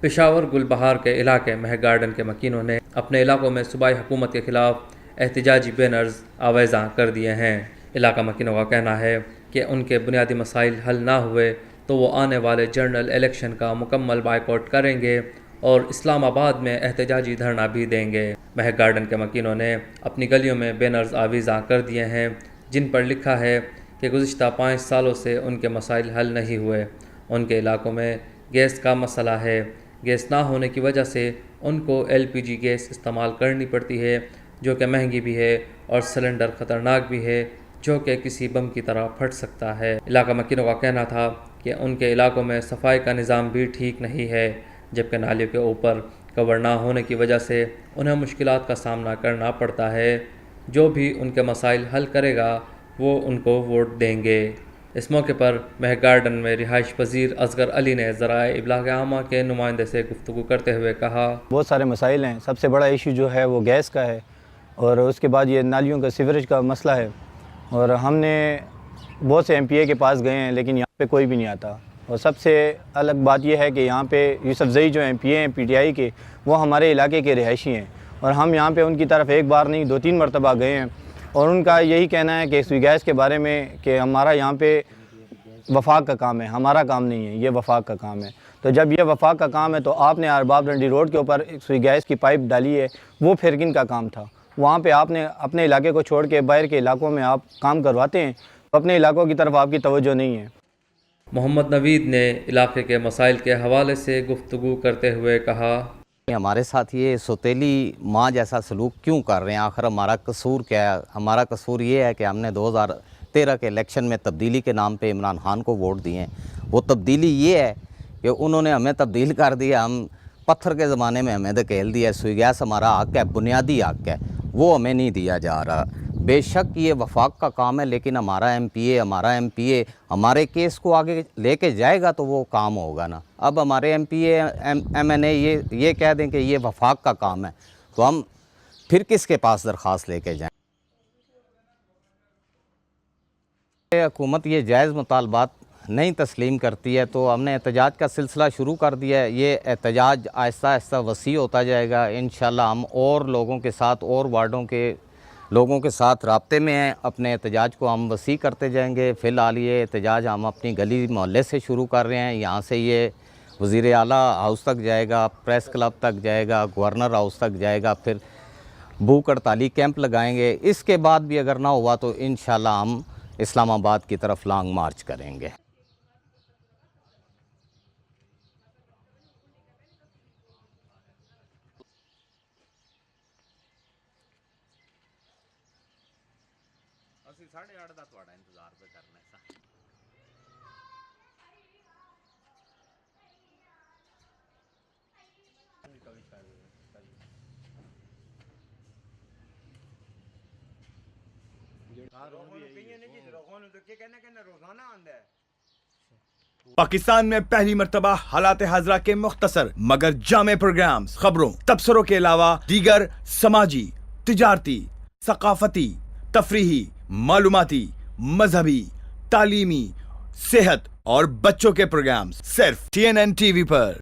پشاور گل بہار کے علاقے مہک گارڈن کے مکینوں نے اپنے علاقوں میں صوبائی حکومت کے خلاف احتجاجی بینرز آویزاں کر دیے ہیں۔ علاقہ مکینوں کا کہنا ہے کہ ان کے بنیادی مسائل حل نہ ہوئے تو وہ آنے والے جنرل الیکشن کا مکمل بائیکاٹ کریں گے اور اسلام آباد میں احتجاجی دھرنا بھی دیں گے۔ مہک گارڈن کے مکینوں نے اپنی گلیوں میں بینرز آویزاں کر دیے ہیں جن پر لکھا ہے کہ گزشتہ 5 سالوں سے ان کے مسائل حل نہیں ہوئے۔ ان کے علاقوں میں گیس کا مسئلہ ہے۔ گیس نہ ہونے کی وجہ سے ان کو LPG گیس استعمال کرنی پڑتی ہے جو کہ مہنگی بھی ہے اور سلنڈر خطرناک بھی ہے جو کہ کسی بم کی طرح پھٹ سکتا ہے۔ علاقہ مکینوں کا کہنا تھا کہ ان کے علاقوں میں صفائی کا نظام بھی ٹھیک نہیں ہے جبکہ نالیوں کے اوپر کور نہ ہونے کی وجہ سے انہیں مشکلات کا سامنا کرنا پڑتا ہے۔ جو بھی ان کے مسائل حل کرے گا وہ ان کو ووٹ دیں گے۔ اس موقع پر مہک گارڈن میں رہائش پذیر اصغر علی نے ذرائع ابلاغ عامہ کے نمائندے سے گفتگو کرتے ہوئے کہا، بہت سارے مسائل ہیں۔ سب سے بڑا ایشو جو ہے وہ گیس کا ہے اور اس کے بعد یہ نالیوں کا سیوریج کا مسئلہ ہے، اور ہم نے بہت سے MPA کے پاس گئے ہیں لیکن یہاں پہ کوئی بھی نہیں آتا۔ اور سب سے الگ بات یہ ہے کہ یہاں پہ یوسف زئی جو MPA ہیں PTI کے، وہ ہمارے علاقے کے رہائشی ہیں اور ہم یہاں پہ ان کی طرف ایک بار نہیں 2-3 مرتبہ گئے ہیں، اور ان کا یہی کہنا ہے کہ سوئی گیس کے بارے میں کہ ہمارا یہاں پہ وفاق کا کام ہے، ہمارا کام نہیں ہے، یہ وفاق کا کام ہے۔ تو جب یہ وفاق کا کام ہے تو آپ نے ارباب رنڈی روڈ کے اوپر سوئی گیس کی پائپ ڈالی ہے، وہ پھر کن کا کام تھا؟ وہاں پہ آپ نے اپنے علاقے کو چھوڑ کے باہر کے علاقوں میں آپ کام کرواتے ہیں، تو اپنے علاقوں کی طرف آپ کی توجہ نہیں ہے۔ محمد نوید نے علاقے کے مسائل کے حوالے سے گفتگو کرتے ہوئے کہا، ہمارے ساتھ یہ سوتیلی ماں جیسا سلوک کیوں کر رہے ہیں؟ آخر ہمارا قصور کیا ہے؟ ہمارا قصور یہ ہے کہ ہم نے 2013 کے الیکشن میں تبدیلی کے نام پہ عمران خان کو ووٹ دیے ہیں۔ وہ تبدیلی یہ ہے کہ انہوں نے ہمیں تبدیل کر دیا، ہم پتھر کے زمانے میں ہمیں دھکیل دیا۔ سوئی گیس ہمارا حق ہے، بنیادی حق ہے، وہ ہمیں نہیں دیا جا رہا۔ بے شک یہ وفاق کا کام ہے لیکن ہمارا MPA ہمارے کیس کو آگے لے کے جائے گا تو وہ کام ہوگا نا۔ اب ہمارے MPA MNA یہ کہہ دیں کہ یہ وفاق کا کام ہے تو ہم پھر کس کے پاس درخواست لے کے جائیں؟ حکومت یہ جائز مطالبات نہیں تسلیم کرتی ہے تو ہم نے احتجاج کا سلسلہ شروع کر دیا ہے۔ یہ احتجاج آہستہ آہستہ وسیع ہوتا جائے گا۔ انشاءاللہ ہم اور لوگوں کے ساتھ اور وارڈوں کے لوگوں کے ساتھ رابطے میں ہیں، اپنے احتجاج کو ہم وسیع کرتے جائیں گے۔ فی الحال یہ احتجاج ہم اپنی گلی محلے سے شروع کر رہے ہیں، یہاں سے یہ وزیر اعلیٰ ہاؤس تک جائے گا، پریس کلب تک جائے گا، گورنر ہاؤس تک جائے گا، پھر بھوک ہڑتالی کیمپ لگائیں گے۔ اس کے بعد بھی اگر نہ ہوا تو انشاءاللہ ہم اسلام آباد کی طرف لانگ مارچ کریں گے۔ ਅਸੀਂ 8:30 ਦਾ ਤੁਹਾਡਾ ਇੰਤਜ਼ਾਰ ਪੇ ਕਰਨਾ ਹੈ। پاکستان میں پہلی مرتبہ حالات حاضرہ کے مختصر مگر جامع پروگرامز، خبروں، تبصروں کے علاوہ دیگر سماجی، تجارتی، ثقافتی، تفریحی، معلوماتی، مذہبی، تعلیمی، صحت اور بچوں کے پروگرامز صرف TNN TV پر۔